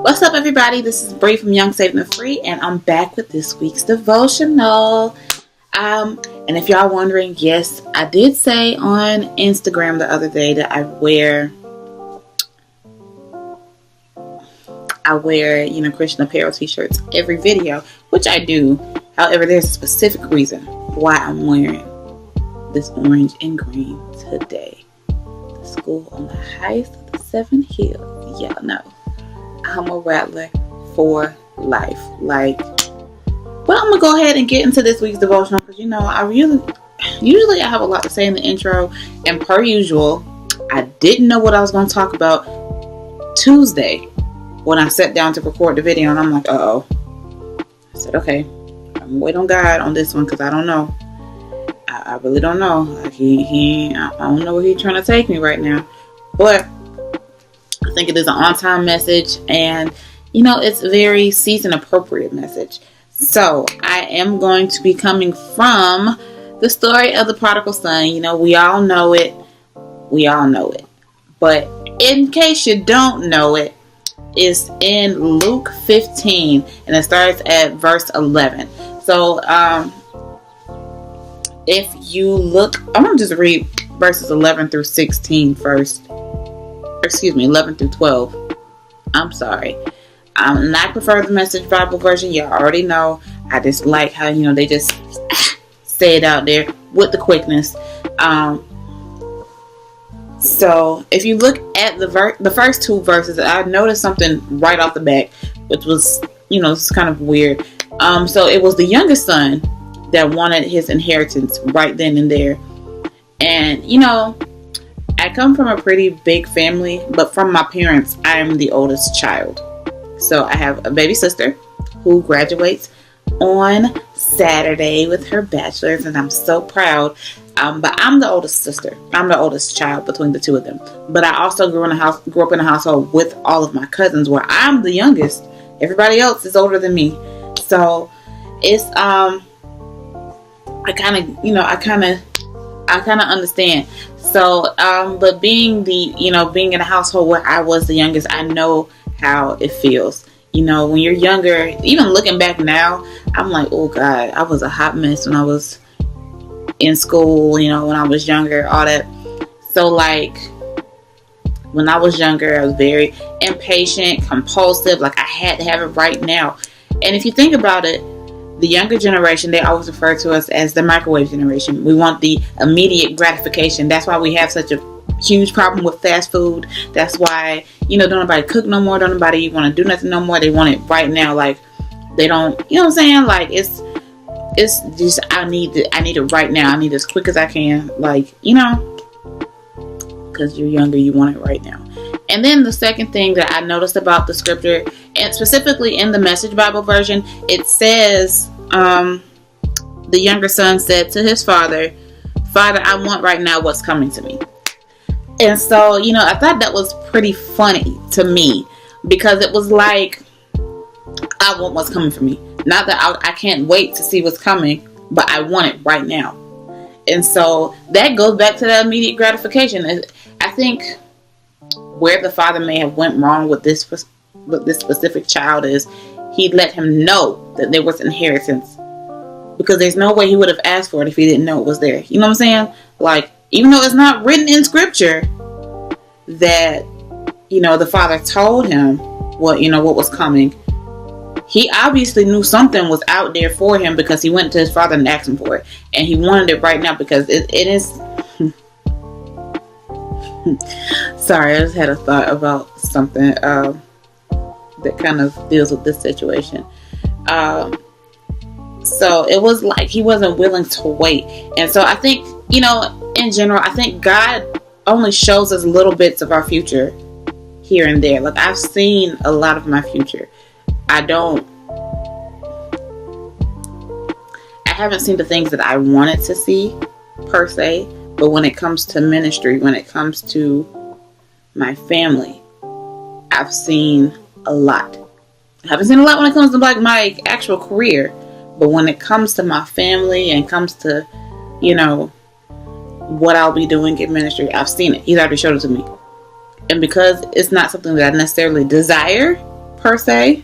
What's up, everybody? This is Bree from Young, Saving, and Free, and I'm back with this week's devotional. And if y'all wondering, yes, I did say on Instagram the other day that I wear, Christian apparel t-shirts every video, which I do. However, there's a specific reason why I'm wearing this orange and green today. The school on the highest of the 7 hills. Y'all know I'm a rattler for life. But I'm gonna go ahead and get into this week's devotional because I usually I have a lot to say in the intro, and per usual, I didn't know what I was gonna talk about Tuesday when I sat down to record the video, and I'm like, I said, okay, I'm gonna wait on God on this one because I don't know. I really don't know. Like I don't know where he's trying to take me right now, but I think it is an on-time message, and it's a very season-appropriate message. So I am going to be coming from the story of the prodigal son. We all know it. But in case you don't know it, it's in Luke 15, and it starts at verse 11. So if you look, I'm going to just read verses 11 through 16 first. 11 through 12. I'm sorry. I prefer the Message Bible version. Y'all already know. I just like how, they just say it out there with the quickness. So if you look at the first 2 verses, I noticed something right off the bat, which was, it's kind of weird. So it was the youngest son that wanted his inheritance right then and there. And, I come from a pretty big family, but from my parents, I am the oldest child. So I have a baby sister who graduates on Saturday with her bachelor's, and I'm so proud. But I'm the oldest sister. I'm the oldest child between the 2 of them. But I also grew up in a household with all of my cousins where I'm the youngest. Everybody else is older than me. So it's I kind of understand. So, but being being in a household where I was the youngest, I know how it feels. When you're younger, even looking back now, I'm like, oh God, I was a hot mess when I was in school, when I was younger, all that. So when I was younger, I was very impatient, compulsive, I had to have it right now. And if you think about it, the younger generation, they always refer to us as the microwave generation. We want the immediate gratification. That's why we have such a huge problem with fast food. That's why, don't nobody cook no more. Don't nobody want to do nothing no more. They want it right now. They don't, you know what I'm saying? It's just, I need it right now. I need it as quick as I can. Because you're younger, you want it right now. And then the second thing that I noticed about the scripture, and specifically in the Message Bible version, it says, the younger son said to his father, "Father, I want right now what's coming to me." And so, I thought that was pretty funny to me, because it was like, I want what's coming for me. Not that I can't wait to see what's coming, but I want it right now. And so that goes back to that immediate gratification. I think where the father may have went wrong with this specific child is he let him know that there was inheritance, because there's no way he would have asked for it if he didn't know it was there. You know what I'm saying? Even though it's not written in scripture that the father told him what was coming, he obviously knew something was out there for him, because he went to his father and asked him for it, and he wanted it right now, because it is. Sorry, I just had a thought about something that kind of deals with this situation. So it was like he wasn't willing to wait. And so I think, in general, I think God only shows us little bits of our future here and there. I've seen a lot of my future. I haven't seen the things that I wanted to see per se. But when it comes to ministry, when it comes to my family, I've seen a lot. I haven't seen a lot when it comes to my actual career. But when it comes to my family and comes to, what I'll be doing in ministry, I've seen it. He's already showed it to me. And because it's not something that I necessarily desire, per se.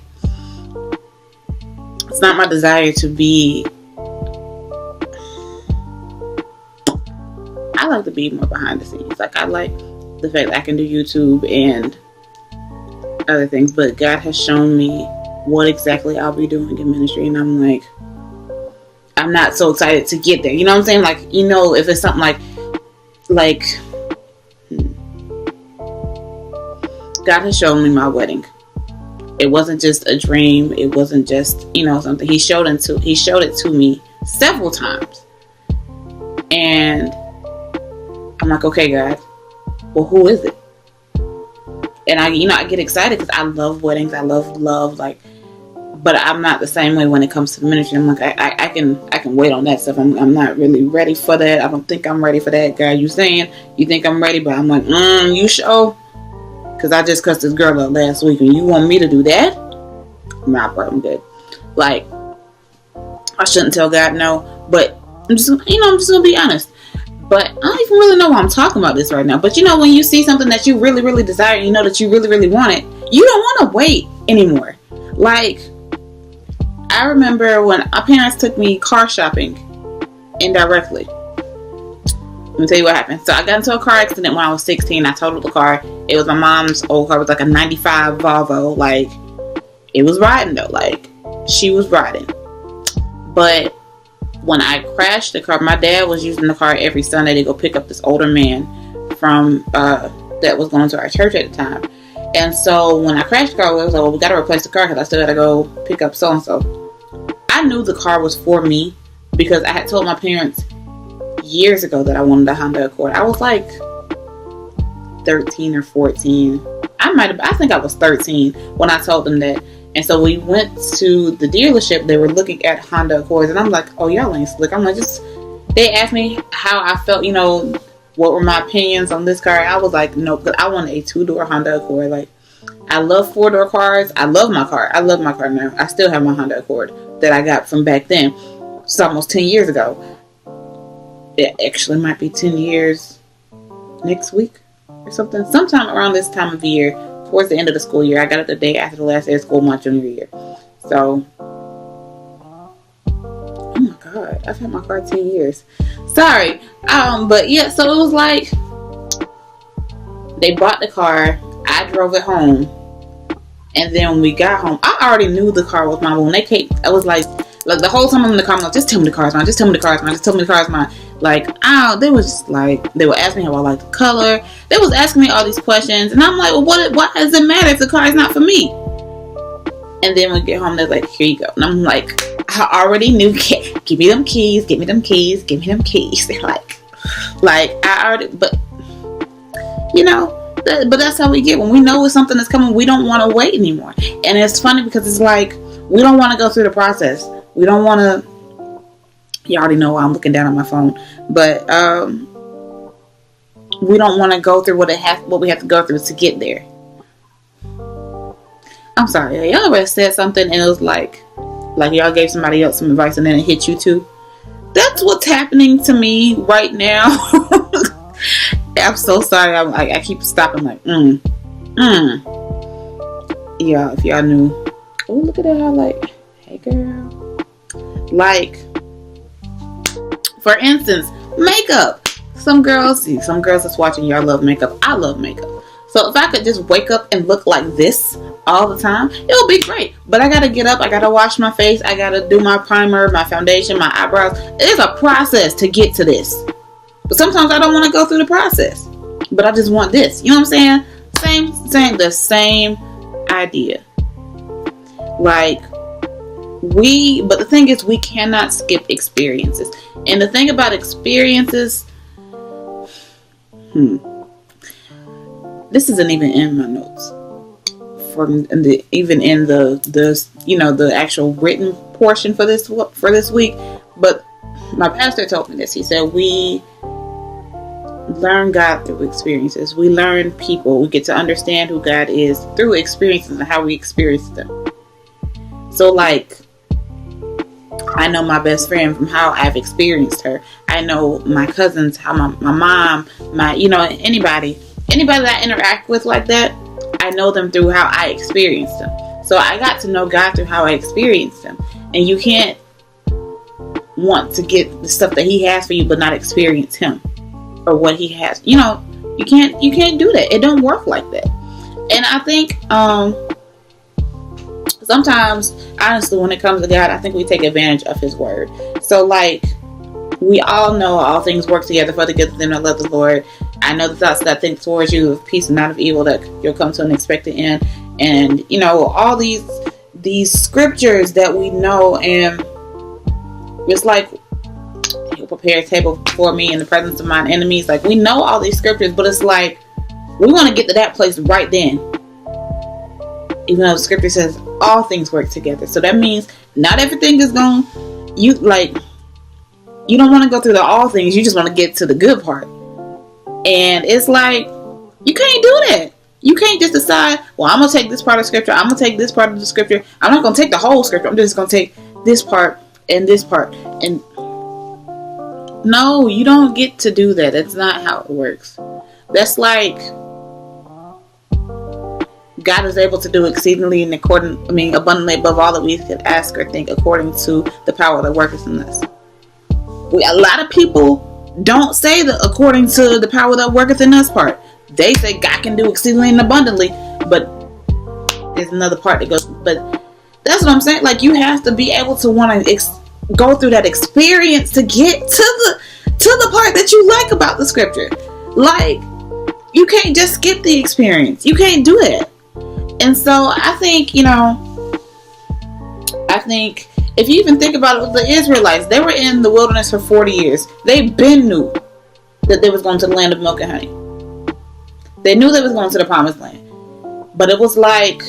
It's not my desire to be. I like to be more behind the scenes. Like, I like the fact that I can do YouTube and other things, but God has shown me what exactly I'll be doing in ministry, and I'm like, I'm not so excited to get there. You know what I'm saying? Like, you know, if it's something like God has shown me my wedding. It wasn't just a dream. It wasn't just, you know, something. He showed it to me several times. And I'm like, okay, God, well, who is it? And I get excited because I love weddings. I love, like, but I'm not the same way when it comes to the ministry. I'm like, I can wait on that stuff. I'm not really ready for that. I don't think I'm ready for that. God, you saying you think I'm ready, but I'm like, you sure? Because I just cussed this girl out last week, and you want me to do that? Nah, bro, I'm good. Like, I shouldn't tell God no, but I'm just gonna be honest. But I don't even really know why I'm talking about this right now. But you know, when you see something that you really, really desire, and you know that you really, really want it, you don't want to wait anymore. Like, I remember when my parents took me car shopping indirectly. Let me tell you what happened. So I got into a car accident when I was 16. I totaled the car. It was my mom's old car. It was like a 95 Volvo. Like, it was riding though. Like, she was riding. But when I crashed the car, my dad was using the car every Sunday to go pick up this older man from that was going to our church at the time. And so when I crashed the car, I was like, well, we got to replace the car because I still got to go pick up so-and-so. I knew the car was for me because I had told my parents years ago that I wanted a Honda Accord. I was like 13 or 14. I think I was 13 when I told them that. And so we went to the dealership. They were looking at Honda Accords, and I'm like, oh, y'all ain't slick. I'm like, they asked me how I felt, you know, what were my opinions on this car. I was like, no, because I want a 2-door Honda Accord. Like, I love 4-door cars. I love my car. I love my car now. I still have my Honda Accord that I got from back then. It's almost 10 years ago. It actually might be 10 years next week or something. Sometime around this time of year, towards the end of the school year. I got it the day after the last day of school, my junior year. So, oh my God, I've had my car 10 years. Sorry. But yeah, so it was like, they bought the car. I drove it home. And then when we got home, I already knew the car was mine. But when they came, I was like the whole time I'm in the car, I'm like, just tell me the car's mine. Just tell me the car's mine. Just tell me the car's mine. Like, they was just like, they were asking me how I like the color. They was asking me all these questions. And I'm like, well, why does it matter if the car is not for me? And then when we get home, they're like, here you go. And I'm like, I already knew, give me them keys, give me them keys, give me them keys. They're like I already, but, you know, but that's how we get. When we know it's something that's coming, we don't want to wait anymore. And it's funny because it's like, we don't want to go through the process. We don't want to, you already know why I'm looking down on my phone, but we don't want to go through what we have to go through to get there. I'm sorry, y'all ever said something and it was like y'all gave somebody else some advice and then it hit you too? That's what's happening to me right now. I'm so sorry. I keep stopping like, Yeah, if y'all knew. Oh, look at that highlight. Hey, girl. Like, for instance, makeup. Some girls that's watching, y'all love makeup. I love makeup. So if I could just wake up and look like this all the time, it would be great. But I gotta get up, I gotta wash my face, I gotta do my primer, my foundation, my eyebrows. It's a process to get to this. But sometimes I don't want to go through the process. But I just want this. You know what I'm saying? The same idea. Like, but the thing is, we cannot skip experiences. And the thing about experiences, this isn't even in my notes. Even in the actual written portion for this week. But my pastor told me this. He said, we learn God through experiences. We learn people. We get to understand who God is through experiences and how we experience them. So, like, I know my best friend from how I've experienced her. I know my cousins, how my mom, anybody that I interact with like that, I know them through how I experienced them. So I got to know God through how I experienced him. And you can't want to get the stuff that he has for you but not experience him or what he has. You know, you can't do that. It don't work like that. And I think sometimes, honestly, when it comes to God, I think we take advantage of his word. So like, we all know all things work together for the good of them that love the Lord. I know the thoughts that I think towards you of peace and not of evil, that you'll come to an expected end. And, you know, all these scriptures that we know, and it's like, he'll prepare a table before me in the presence of mine enemies. Like, we know all these scriptures, but it's like, we want to get to that place right then. Even though the scripture says all things work together. So that means not everything is going, you don't want to go through the all things. You just want to get to the good part. And it's like, you can't do that. You can't just decide, well, I'm going to take this part of scripture. I'm going to take this part of the scripture. I'm not going to take the whole scripture. I'm just going to take this part and this part. And no, you don't get to do that. That's not how it works. That's like, God is able to do exceedingly and abundantly above all that we could ask or think, according to the power that worketh in us. A lot of people don't say the according to the power that worketh in us part. They say God can do exceedingly and abundantly, but there's another part that goes. But that's what I'm saying. Like, you have to be able to want to go through that experience to get to the part that you like about the scripture. Like, you can't just skip the experience. You can't do it. And so I think, if you even think about it with the Israelites, they were in the wilderness for 40 years. They been knew that they was going to the land of milk and honey. They knew they was going to the promised land. But it was like,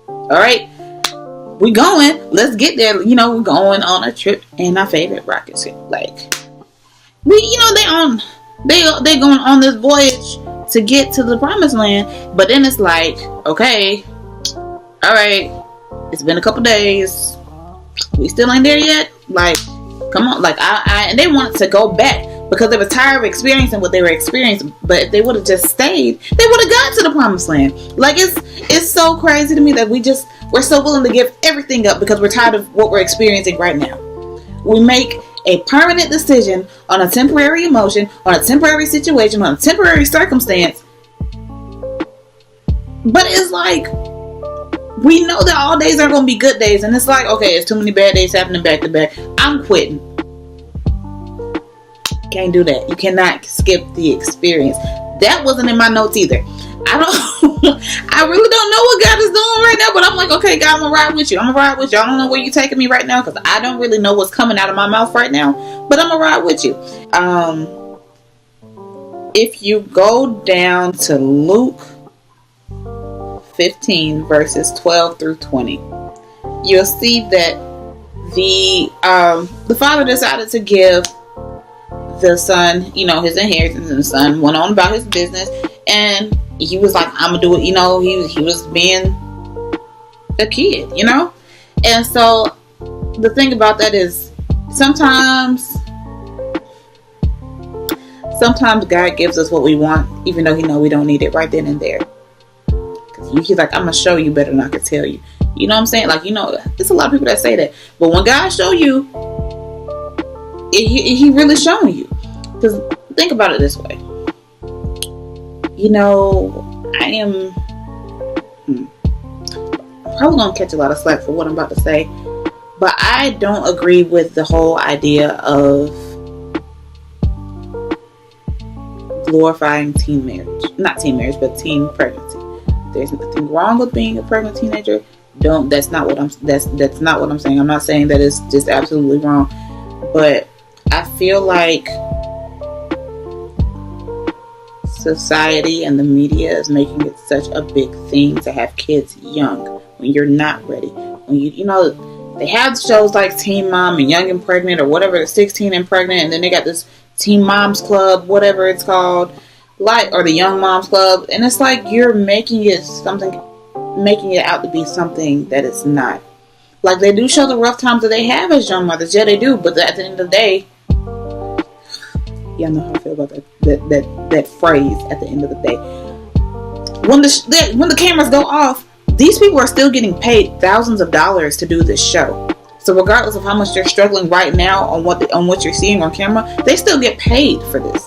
all right, we going. Let's get there. We're going on a trip in our favorite rocket ship. Like, they going on this voyage to get to the promised land. But then it's like, okay, all right, it's been a couple days. We still ain't there yet. Like, come on. Like, and they wanted to go back because they were tired of experiencing what they were experiencing. But if they would have just stayed, they would have got to the promised land. Like, it's so crazy to me that we're so willing to give everything up because we're tired of what we're experiencing right now. We make a permanent decision on a temporary emotion, on a temporary situation, on a temporary circumstance. But it's like, we know that all days are going to be good days. And it's like, okay, it's too many bad days happening back to back. I'm quitting. Can't do that. You cannot skip the experience. That wasn't in my notes either. I really don't know what God is doing right now. But I'm like, okay, God, I'm going to ride with you. I don't know where you're taking me right now, because I don't really know what's coming out of my mouth right now. But I'm going to ride with you. If you go down to Luke 15 verses 12 through 20, you'll see that the father decided to give the son, his inheritance, and the son went on about his business, and he was like, I'm gonna do it. He was being a kid, and so the thing about that is sometimes God gives us what we want, even though he know we don't need it right then and there. He's like, I'm going to show you better than I could tell you. You know what I'm saying? Like, there's a lot of people that say that. But when God show you, he really showing you. Because think about it this way. I am probably going to catch a lot of slack for what I'm about to say. But I don't agree with the whole idea of glorifying teen marriage. Not teen marriage, but teen pregnancy. There's nothing wrong with being a pregnant teenager. That's not what I'm saying. I'm not saying that it's just absolutely wrong. But I feel like society and the media is making it such a big thing to have kids young when you're not ready. When they have shows like Teen Mom and Young and Pregnant, or whatever, 16 and Pregnant, and then they got this Teen Moms Club, whatever it's called. Or the Young Moms Club, and it's like you're making it out to be something that it's not. Like, they do show the rough times that they have as young mothers. Yeah, they do, but at the end of the day, y'all know how I feel about that phrase. At the end of the day, when the cameras go off, these people are still getting paid thousands of dollars to do this show. So regardless of how much they're struggling right now on what you're seeing on camera, they still get paid for this.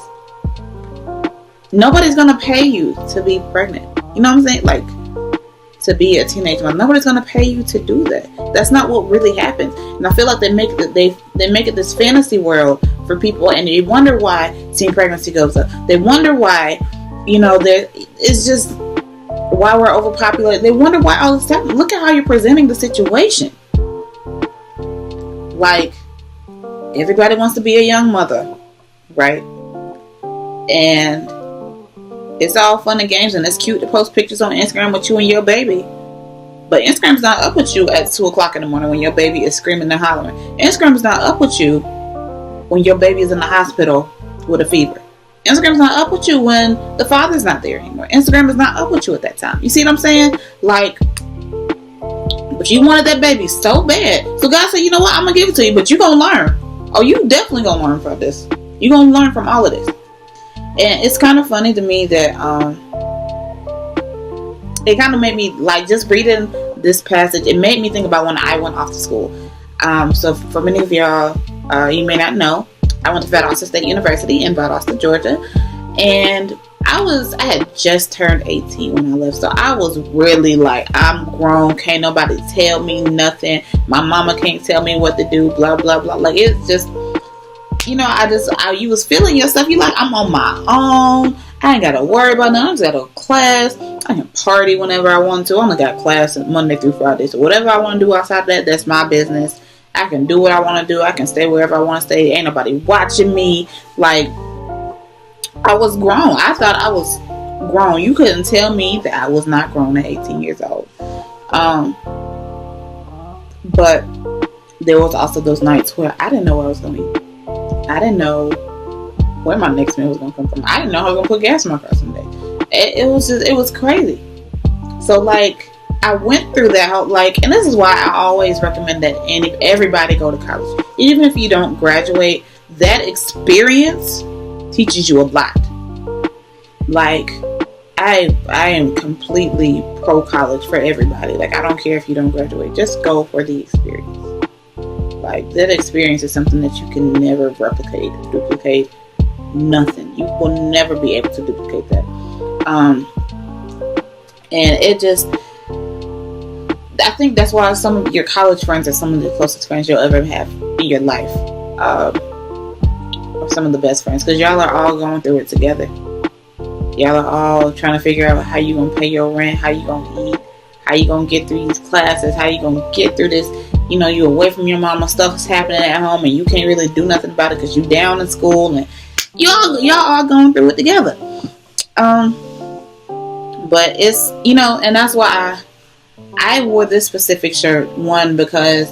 Nobody's gonna pay you to be pregnant. You know what I'm saying? Like, to be a teenage mom. Nobody's gonna pay you to do that. That's not what really happens. And I feel like they make it this fantasy world for people, and they wonder why teen pregnancy goes up. They wonder why, it's just why we're overpopulated. They wonder why all this happens. Look at how you're presenting the situation. Like, everybody wants to be a young mother, right? And it's all fun and games, and it's cute to post pictures on Instagram with you and your baby. But Instagram's not up with you at 2 o'clock in the morning when your baby is screaming and hollering. Instagram's not up with you when your baby is in the hospital with a fever. Instagram's not up with you when the father's not there anymore. Instagram is not up with you at that time. You see what I'm saying? Like, but you wanted that baby so bad. So God said, you know what? I'm going to give it to you, but you're going to learn. Oh, you definitely going to learn from this. You're going to learn from all of this. And it's kind of funny to me that it kind of made me, like, just reading this passage, it made me think about when I went off to school. So for many of y'all, you may not know, I went to Valdosta State University in Valdosta, Georgia. And I had just turned 18 when I left. So I was really like, I'm grown. Can't nobody tell me nothing. My mama can't tell me what to do. Blah, blah, blah. Like, it's just, you was feeling yourself. You like, I'm on my own. I ain't got to worry about nothing. I just got to class. I can party whenever I want to. I only got class Monday through Friday. So whatever I want to do outside of that, that's my business. I can do what I want to do. I can stay wherever I want to stay. Ain't nobody watching me. Like, I was grown. I thought I was grown. You couldn't tell me that I was not grown at 18 years old. But there was also those nights where I didn't know where I was going to eat. I didn't know where my next meal was going to come from. I didn't know how I was going to put gas in my car someday. It was crazy. So, like, I went through that whole, like, and this is why I always recommend that everybody go to college. Even if you don't graduate, that experience teaches you a lot. Like, I am completely pro college for everybody. Like, I don't care if you don't graduate. Just go for the experience. Like, that experience is something that you can never duplicate, nothing. You will never be able to duplicate that. And it just, I think that's why some of your college friends are some of the closest friends you'll ever have in your life. Or some of the best friends, because y'all are all going through it together. Y'all are all trying to figure out how you gonna pay your rent, how you gonna eat, how you gonna get through these classes, how you gonna get through this. You away from your mama, stuff's happening at home, and you can't really do nothing about it because you down in school, and y'all all going through it together. But it's, and that's why I wore this specific shirt, one, because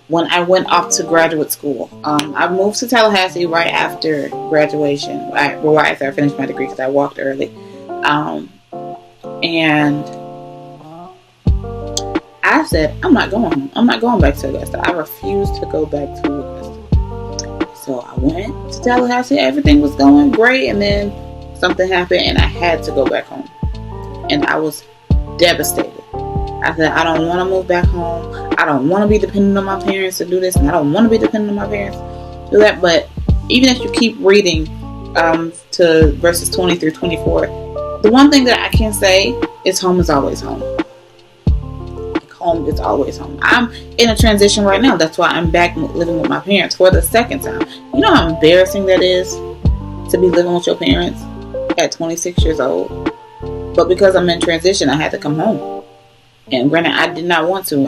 when I went off to graduate school, I moved to Tallahassee right after graduation, right after I finished my degree, because I walked early. And I said, I'm not going home. I'm not going back to Augusta. I refused to go back to Augusta. So I went to Tallahassee. Everything was going great. And then something happened and I had to go back home. And I was devastated. I said, I don't want to move back home. I don't want to be dependent on my parents to do this. And I don't want to be dependent on my parents to do that. But even if you keep reading to verses 20 through 24, the one thing that I can say is home is always home. Home is always home. I'm in a transition right now. That's why I'm back living with my parents for the second time. You know how embarrassing that is to be living with your parents at 26 years old? But because I'm in transition, I had to come home. And granted, I did not want to.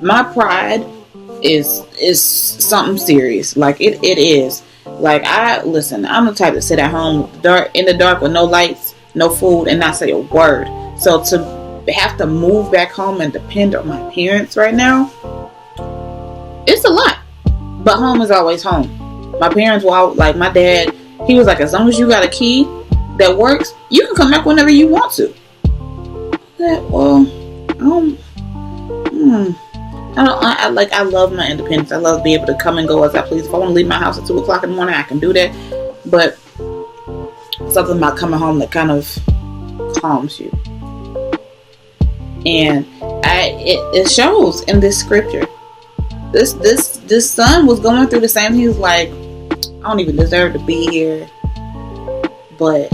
My pride is something serious. Like, it is. Like, I'm the type to sit at home in the dark with no lights, no food, and not say a word. So to have to move back home and depend on my parents right now, it's a lot. But home is always home. My parents were like, my dad, he was like, as long as you got a key that works, you can come back whenever you want to. I love my independence. I love being able to come and go as I please. If I want to leave my house at 2 o'clock in the morning, I can do that. But something about coming home that kind of calms you. And it shows in this scripture. This son was going through the same thing. He was like, I don't even deserve to be here, but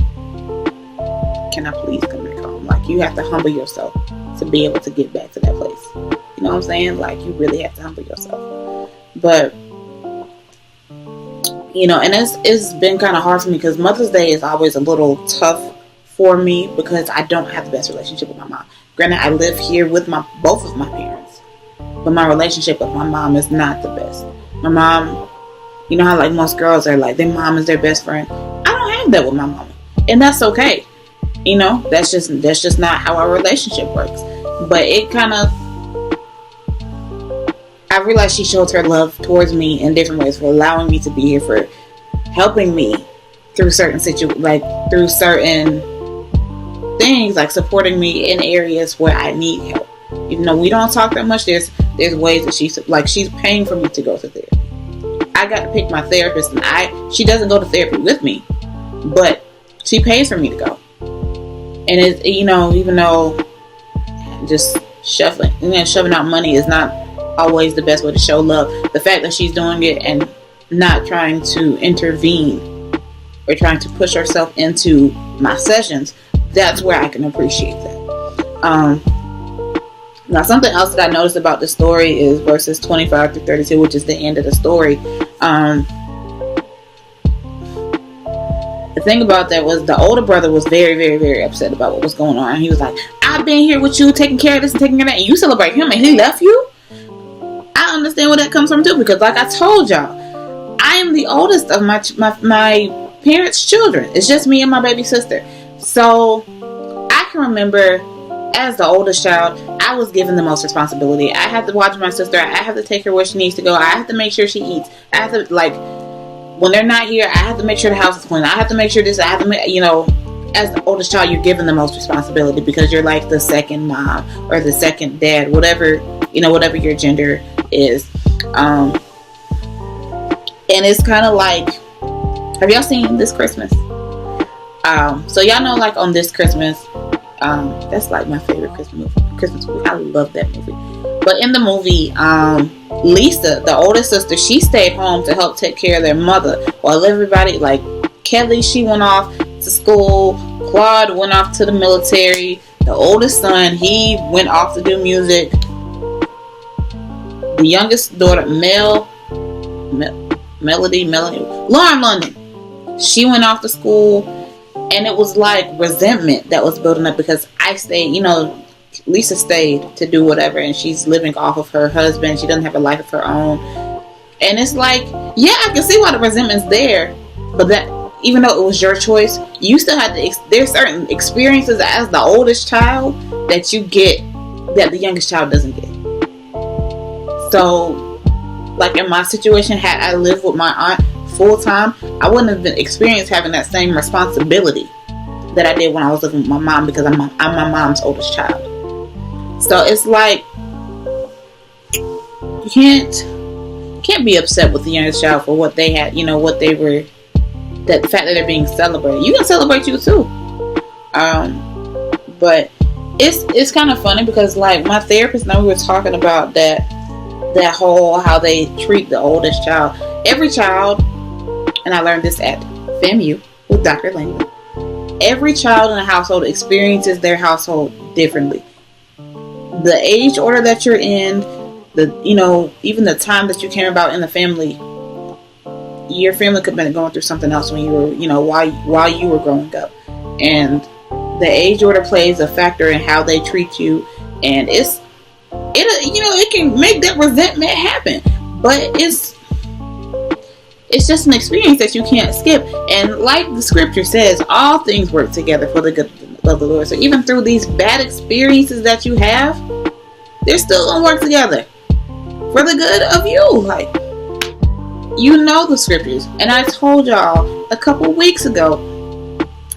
can I please come back home? Like, you have to humble yourself to be able to get back to that place. You know what I'm saying? Like, you really have to humble yourself. But you know, and it's been kind of hard for me because Mother's Day is always a little tough for me because I don't have the best relationship with my mom. Granted, I live here with both of my parents, but my relationship with my mom is not the best. My mom, you know how like most girls are like, their mom is their best friend. I don't have that with my mom, and that's okay. You know, that's just not how our relationship works. But it kind of, I realized she showed her love towards me in different ways, for allowing me to be here, for helping me through certain through certain things, like supporting me in areas where I need help. Even though we don't talk that much, there's ways that she's paying for me to go to therapy. I got to pick my therapist, and she doesn't go to therapy with me, but she pays for me to go. And it, you know, even though just shoving out money is not always the best way to show love, the fact that she's doing it and not trying to intervene or trying to push herself into my sessions, that's where I can appreciate that. Now, something else that I noticed about the story is verses 25 through 32, which is the end of the story. The thing about that was the older brother was very, very, very upset about what was going on. He was like, I've been here with you, taking care of this and taking care of that, and you celebrate him and he left you? I understand where that comes from too, because like I told y'all, I am the oldest of my parents' children. It's just me and my baby sister. So I can remember as the oldest child, I was given the most responsibility. I have to watch my sister. I have to take her where she needs to go. I have to make sure she eats. I have to, like, when they're not here, I have to make sure the house is clean. I have to make sure this. I have to make, you know, as the oldest child, you're given the most responsibility because you're like the second mom or the second dad, whatever, you know, whatever your gender is. And it's kind of like, have y'all seen This Christmas? So y'all know, like, on This Christmas, that's like my favorite Christmas movie. I love that movie. But in the movie, Lisa, the oldest sister, she stayed home to help take care of their mother, while everybody, like Kelly, she went off to school. Claude went off to the military. The oldest son, he went off to do music. The youngest daughter, Lauren London, she went off to school. And it was like resentment that was building up because I stayed, you know, Lisa stayed to do whatever, and she's living off of her husband. She doesn't have a life of her own. And it's like, yeah, I can see why the resentment's there, but that, even though it was your choice, you still had to, there's certain experiences as the oldest child that you get that the youngest child doesn't get. So, like in my situation, had I lived with my aunt full time, I wouldn't have been experienced having that same responsibility that I did when I was living with my mom, because I'm my mom's oldest child. So it's like, you can't be upset with the youngest child for what they had, you know, what they were, that the fact that they're being celebrated. You can celebrate you too. But it's kind of funny because, like, my therapist and we were talking about that whole, how they treat the oldest child. Every child, and I learned this at FAMU with Dr. Langley, every child in a household experiences their household differently. The age order that you're in, you know, even the time that you came about in the family, your family could have been going through something else when you were, you know, while you were growing up. And the age order plays a factor in how they treat you. And it can make that resentment happen. But it's just an experience that you can't skip. And like the scripture says, all things work together for the good of the Lord. So even through these bad experiences that you have, they're still going to work together for the good of you. Like, you know the scriptures. And I told y'all a couple weeks ago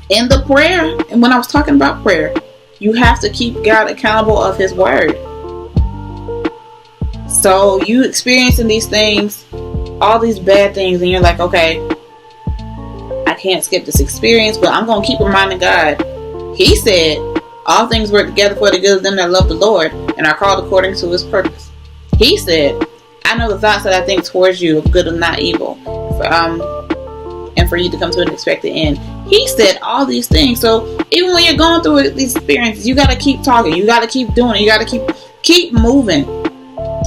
in the prayer, and when I was talking about prayer, you have to keep God accountable of his word. So you experiencing these things, all these bad things, and you're like, okay, I can't skip this experience, but I'm going to keep reminding God. He said all things work together for the good of them that love the Lord and are called according to his purpose. He said, I know the thoughts that I think towards you of good and not evil, and for you to come to an expected end. He said all these things. So even when you're going through these experiences, you got to keep talking. You got to keep doing it. You got to keep moving.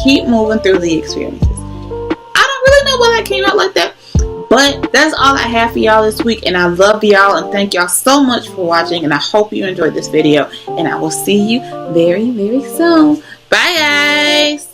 Keep moving through the experiences. I don't really know why that came out like that. But that's all I have for y'all this week. And I love y'all and thank y'all so much for watching. And I hope you enjoyed this video. And I will see you very, very soon. Bye, guys.